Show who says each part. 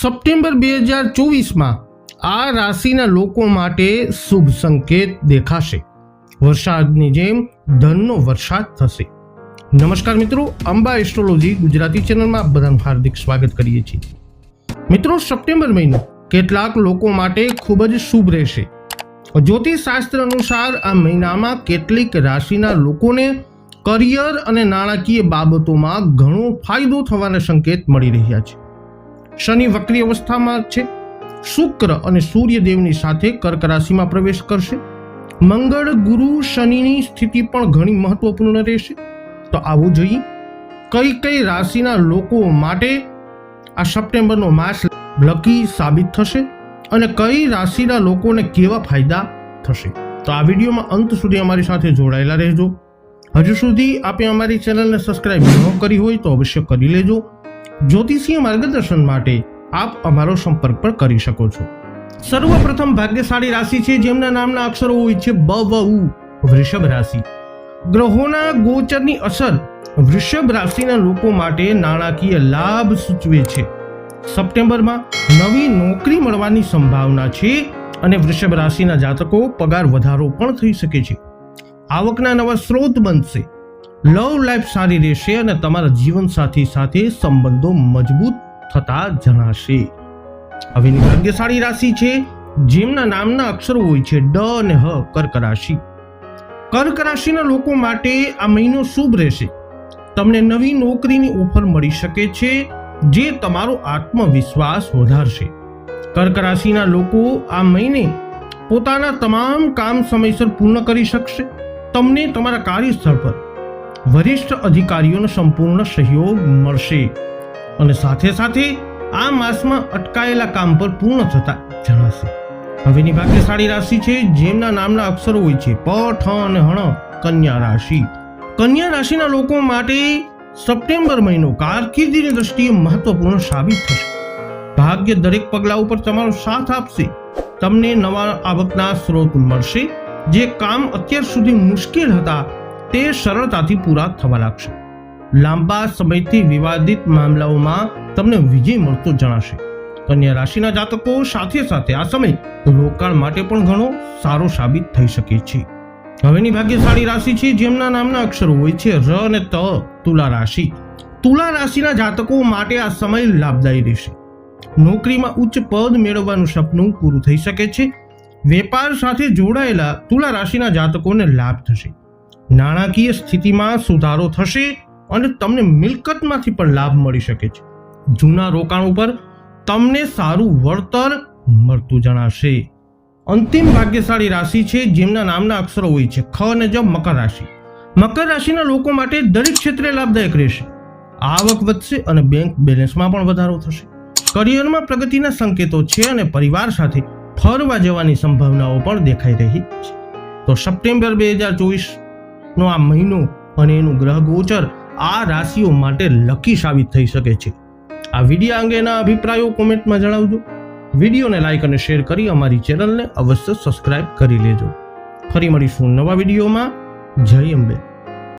Speaker 1: September 2024 આ રાશિના લોકો માટે શુભ સંકેત દેખાશે. વરસાદની જેમ ધનનો વરસાદ થશે. નમસ્કાર મિત્રો, અંબા એસ્ટ્રોલોજી ગુજરાતી ચેનલમાં આપ બધાનું હાર્દિક સ્વાગત કરીએ છીએ. મિત્રો, સપ્ટેમ્બર મહિનો કેટલાક લોકો માટે ખૂબ જ શુભ રહેશે. જ્યોતિષ શાસ્ત્ર અનુસાર આ મહિનામાં કેટલીક રાશિના લોકોને કરિયર અને નાણાકીય બાબતોમાં ઘણો ફાયદો થવાના સંકેત મળી રહ્યા છે. શનિ વક્રી અવસ્થામાં છે. શુક્ર અને સૂર્યદેવની સાથે કર્ક રાશિમાં પ્રવેશ કરશે. મંગળ, ગુરુ, શનિની સ્થિતિ પણ ઘણી મહત્વપૂર્ણ રહેશે. તો આવું જોઈએ કઈ કઈ રાશિના લોકો માટે આ સપ્ટેમ્બરનો માસ લકી સાબિત થશે અને કઈ રાશિના લોકોને કેવા ફાયદા થશે. તો આ વિડીયોમાં અંત સુધી અમારી સાથે જોડાયેલા રહેજો. હજુ સુધી આપે અમારી ચેનલને સબસ્ક્રાઇબ ન કરી હોય તો અવશ્ય કરી લેજો. જ્યોતિષીય માર્ગદર્શન માટે આપ અમારો સંપર્ક પણ કરી શકો છો. સર્વપ્રથમ ભાગ્યશાળી રાશિ છે જેમના નામના અક્ષરો હોય છે બ, વ, ઉ. વૃષભ રાશિ. ગ્રહોના ગોચરની અસર વૃષભ રાશિના લોકો માટે નાણાકીય લાભ સૂચવે છે. સપ્ટેમ્બરમાં નવી નોકરી મળવાની સંભાવના છે અને વૃષભ રાશિના જાતકો પગાર વધારો પણ થઈ શકે છે. આવકના નવા સ્ત્રોત બનશે. લવ લાઈફ સારી રહેશે અને તમારા જીવનસાથી સાથે સંબંધો મજબૂત થતા જણાશે. હવેની ભાગ્યશાળી રાશિ છે જેમના નામના અક્ષરો હોય છે ડ અને હ. કર્ક રાશિ. કર્ક રાશિના લોકો માટે આ મહિનો શુભ રહેશે. તમને નવી નોકરીની ઓફર મળી શકે છે જે તમારો આત્મવિશ્વાસ વધારશે. કર્ક રાશિના લોકો આ મહિને પોતાના તમામ કામ સમયસર પૂર્ણ કરી શકશે. તમને તમારા કાર્યસ્થળ પર વરિષ્ઠ અધિકારીઓનો સંપૂર્ણ સહયોગ મળશે અને સાથે સાથે આ માસમાં અટકાયેલા કામ પર પૂર્ણ થતા જણાશે. હવેની ભાગ્યશાળી રાશિ છે જેમના નામના અક્ષરો હોય છે પ, ઠ અને હણ. કન્યા રાશિ. કન્યા રાશિના લોકો માટે સપ્ટેમ્બર મહિનો કારકિર્દીની દ્રષ્ટિએ મહત્વપૂર્ણ સાબિત થશે. ભાગ્ય દરેક પગલા ઉપર તમારો સાથ આપશે. તમને નવા આવકના સ્ત્રોત મળશે. જે કામ અત્યાર સુધી મુશ્કેલ હતા તે સરળતાથી પૂરા થવા લાગશે. લાંબા સમયથી વિવાદિત મામલાઓમાં તમને વિજય મળતો જણાશે. કન્યા રાશિના જાતકો સાથે સાથે આ સમય રોકાણ માટે પણ ઘણો સારો સાબિત થઈ શકે છે. હવેની ભાગ્યશાળી રાશિ છે જેમના નામના અક્ષરો હોય છે ર અને ત. તુલા રાશિ. તુલા રાશિના જાતકો માટે આ સમય લાભદાયી રહેશે. નોકરીમાં ઉચ્ચ પદ મેળવવાનું સપનું પૂરું થઈ શકે છે. વેપાર સાથે જોડાયેલા તુલા રાશિના જાતકોને લાભ થશે. નાણાકીય સ્થિતિમાં સુધારો થશે અને તમને મિલકતમાંથી પણ લાભ મળી શકે છે. જૂના રોકાણ ઉપર તમને સારું વળતર મળતું જણાશે. અંતિમ ભાગ્યશાળી રાશિ છે જેમના નામના અક્ષરો હોય છે ખ અને જ. મકર રાશિ. મકર રાશિના લોકો માટે દરેક ક્ષેત્રે લાભદાયક રહેશે. આવક વધશે અને બેંક બેલેન્સમાં પણ વધારો થશે. કરિયરમાં પ્રગતિના સંકેતો છે અને પરિવાર સાથે ફરવા જવાની સંભાવનાઓ પણ દેખાઈ રહી છે. તો સપ્ટેમ્બર 2024 નો આ મહિનો અને એનું ગ્રહ ગોચર આ રાશિઓ માટે લકી સાબિત થઈ શકે છે. આ વિડીયો અંગેના અભિપ્રાયો કોમેન્ટમાં જણાવજો. વિડીયોને લાઈક અને શેર કરી અમારી ચેનલને અવશ્ય સબસ્ક્રાઇબ કરી લેજો. ફરી મળીશું નવા વિડીયોમાં. જય અંબે.